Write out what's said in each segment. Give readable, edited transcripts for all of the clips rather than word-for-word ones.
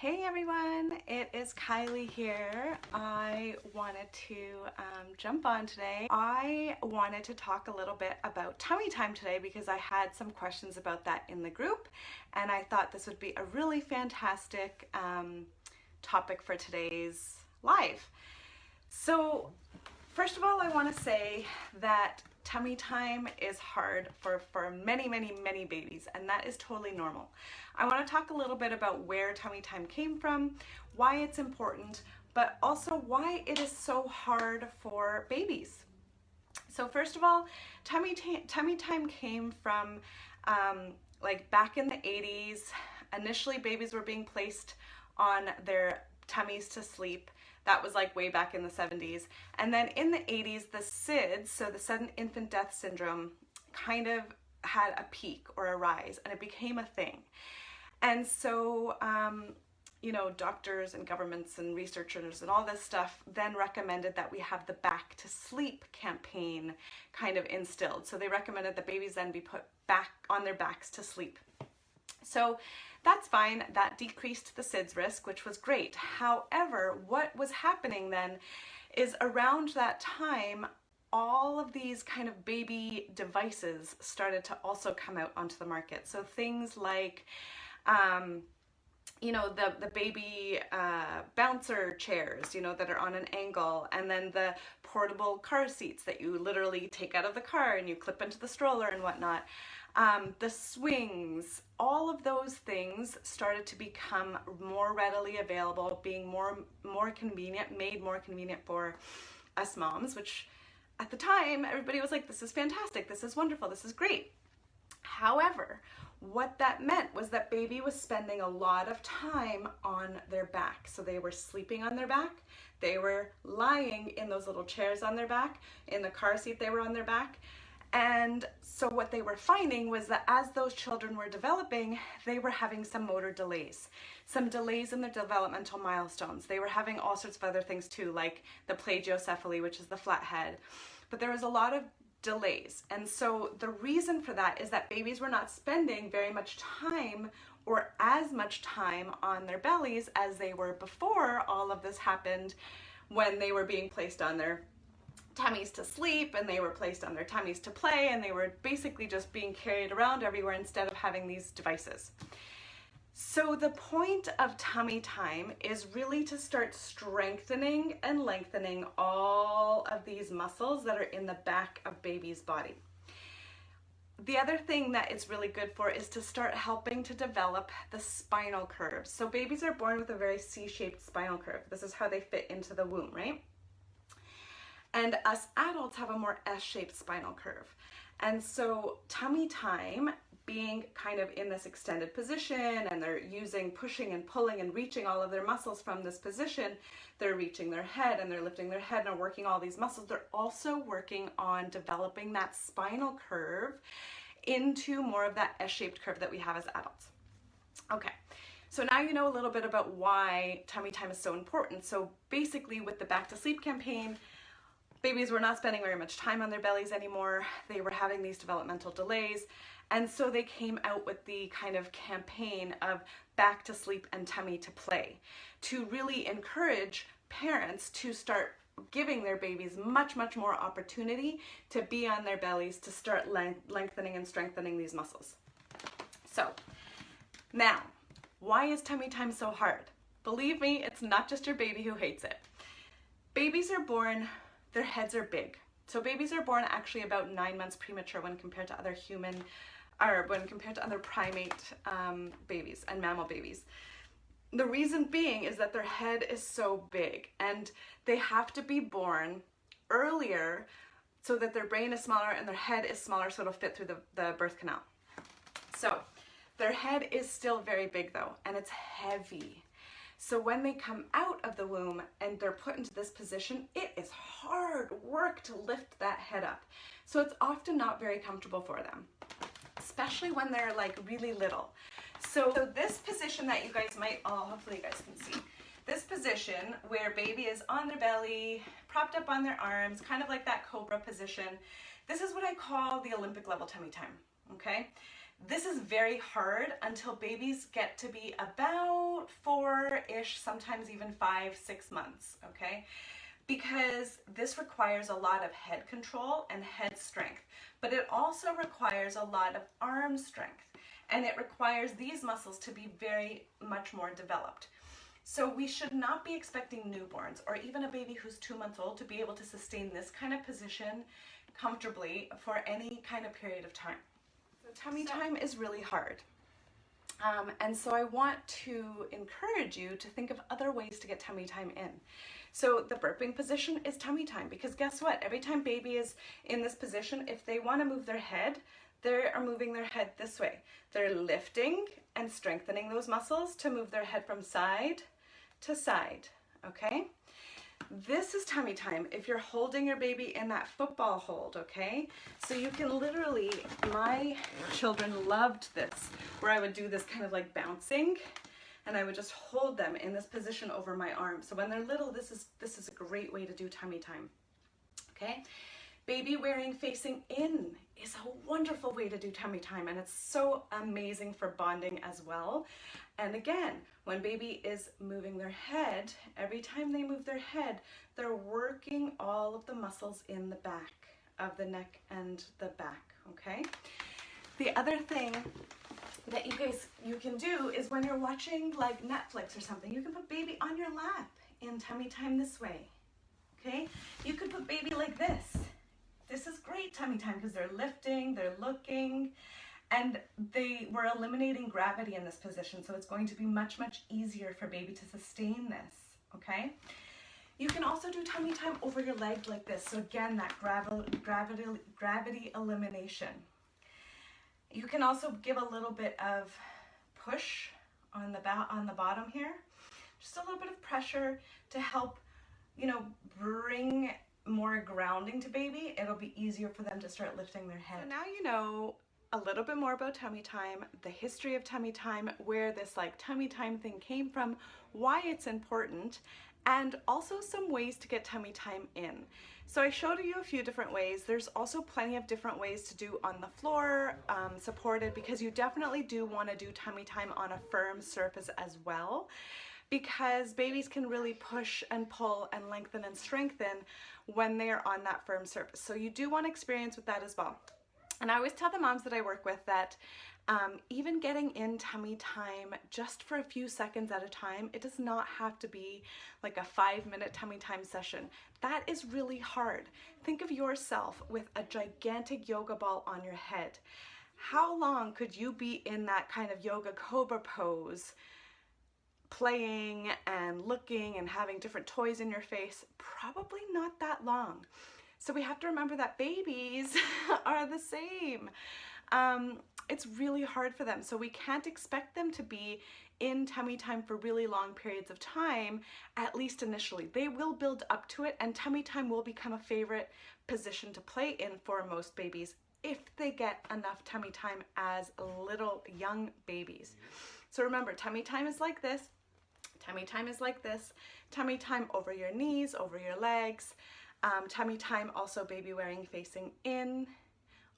Hey everyone, it is Kylie here. I wanted to jump on today. I wanted to talk a little bit about tummy time today because I had some questions about that in the group, and I thought this would be a really fantastic topic for today's live. So first of all, I want to say that tummy time is hard for many babies, and that is totally normal. I want to talk a little bit about where tummy time came from, why it's important, but also why it is so hard for babies. So first of all, tummy time came from like back in the 80s. Initially, babies were being placed on their tummies to sleep. That was like way back in the 70s. And then in the 80s, the SIDS, so the sudden infant death syndrome, kind of had a peak or a rise, and it became a thing. And so, doctors and governments and researchers and all this stuff then recommended that we have the back to sleep campaign kind of instilled. So they recommended that babies then be put back on their backs to sleep. So that's fine. That decreased the SIDS risk, which was great. However, what was happening then is around that time, all of these kind of baby devices started to also come out onto the market. So things like, the baby bouncer chairs, that are on an angle, and then the portable car seats that you literally take out of the car and you clip into the stroller and whatnot. The swings, all of those things started to become more readily available, being more convenient, made more convenient for us moms, which at the time everybody was like, this is fantastic, this is wonderful, this is great. However, what that meant was that baby was spending a lot of time on their back. So they were sleeping on their back, they were lying in those little chairs on their back, in the car seat they were on their back. And so what they were finding was that as those children were developing, they were having some motor delays, some delays in their developmental milestones. They were having all sorts of other things too, like the plagiocephaly, which is the flat head. But there was a lot of delays. And so the reason for that is that babies were not spending very much time or as much time on their bellies as they were before all of this happened, when they were being placed on their tummies to sleep, and they were placed on their tummies to play, and they were basically just being carried around everywhere instead of having these devices. So the point of tummy time is really to start strengthening and lengthening all of these muscles that are in the back of baby's body. The other thing that it's really good for is to start helping to develop the spinal curve. So babies are born with a very C-shaped spinal curve. This is how they fit into the womb, right? And us adults have a more S-shaped spinal curve. And so tummy time, being kind of in this extended position, and they're pushing and pulling and reaching all of their muscles from this position, they're reaching their head and they're lifting their head and are working all these muscles. They're also working on developing that spinal curve into more of that S-shaped curve that we have as adults. Okay. So now you know a little bit about why tummy time is so important. So basically with the Back to Sleep campaign, babies were not spending very much time on their bellies anymore. They were having these developmental delays. And so they came out with the kind of campaign of back to sleep and tummy to play, to really encourage parents to start giving their babies much more opportunity to be on their bellies, to start lengthening and strengthening these muscles. So now, why is tummy time so hard? Believe me, it's not just your baby who hates it. Babies are born, their heads are big. So babies are born actually about 9 months premature when compared to other primate babies and mammal babies. The reason being is that their head is so big, and they have to be born earlier so that their brain is smaller and their head is smaller, so it'll fit through the birth canal. So their head is still very big though, and it's heavy. So when they come out of the womb and they're put into this position, it is hard work to lift that head up. So it's often not very comfortable for them, especially when they're like really little. So this position that you guys might all, hopefully you guys can see, this position where baby is on their belly, propped up on their arms, kind of like that cobra position, this is what I call the Olympic level tummy time, okay? This is very hard until babies get to be about 4-ish, sometimes even 5-6 months, okay? Because this requires a lot of head control and head strength, but it also requires a lot of arm strength, and it requires these muscles to be very much more developed. So we should not be expecting newborns or even a baby who's 2 months old to be able to sustain this kind of position comfortably for any kind of period of time. So tummy time is really hard. And so I want to encourage you to think of other ways to get tummy time in. So the burping position is tummy time, because guess what? Every time baby is in this position, if they want to move their head, they are moving their head this way. They're lifting and strengthening those muscles to move their head from side to side, okay? This is tummy time if you're holding your baby in that football hold, okay? So you can literally, my children loved this, where I would do this kind of like bouncing, and I would just hold them in this position over my arm. So when they're little, this is a great way to do tummy time, okay? Baby wearing facing in is a wonderful way to do tummy time, and it's so amazing for bonding as well. And again, when baby is moving their head, every time they move their head, they're working all of the muscles in the back of the neck and the back, okay? The other thing that you can do is when you're watching like Netflix or something, you can put baby on your lap in tummy time this way, okay? You could put baby like this. This is great tummy time because they're lifting, they're looking, and we're eliminating gravity in this position, so it's going to be much, much easier for baby to sustain this, okay? You can also do tummy time over your leg like this. So again, that gravity elimination. You can also give a little bit of push on the bottom here, just a little bit of pressure to help, bring more grounding to baby. It'll be easier for them to start lifting their head. So now you know a little bit more about tummy time, the history of tummy time, where this like tummy time thing came from, why it's important, and also some ways to get tummy time in. So I showed you a few different ways. There's also plenty of different ways to do on the floor, supported, because you definitely do want to do tummy time on a firm surface as well, because babies can really push and pull and lengthen and strengthen when they are on that firm surface. So you do want experience with that as well. And I always tell the moms that I work with that even getting in tummy time just for a few seconds at a time, it does not have to be like a 5-minute tummy time session. That is really hard. Think of yourself with a gigantic yoga ball on your head. How long could you be in that kind of yoga cobra pose, playing and looking and having different toys in your face? Probably not that long. So we have to remember that babies are the same. It's really hard for them. So we can't expect them to be in tummy time for really long periods of time, at least initially. They will build up to it, and tummy time will become a favorite position to play in for most babies if they get enough tummy time as little young babies. So remember, tummy time is like this. Tummy time is like this. Tummy time over your knees, over your legs. Tummy time, also baby wearing facing in,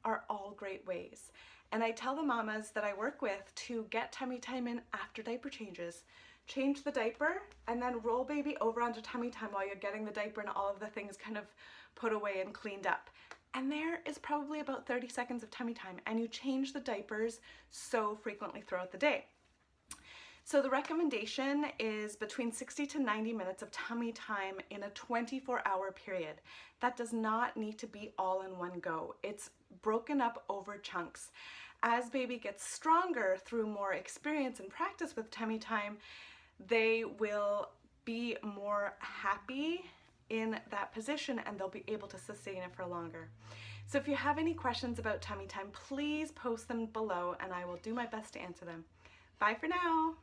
are all great ways. And I tell the mamas that I work with to get tummy time in after diaper changes. Change the diaper and then roll baby over onto tummy time while you're getting the diaper and all of the things kind of put away and cleaned up. And there is probably about 30 seconds of tummy time, and you change the diapers so frequently throughout the day. So the recommendation is between 60 to 90 minutes of tummy time in a 24-hour period. That does not need to be all in one go. It's broken up over chunks. As baby gets stronger through more experience and practice with tummy time, they will be more happy in that position and they'll be able to sustain it for longer. So if you have any questions about tummy time, please post them below and I will do my best to answer them. Bye for now.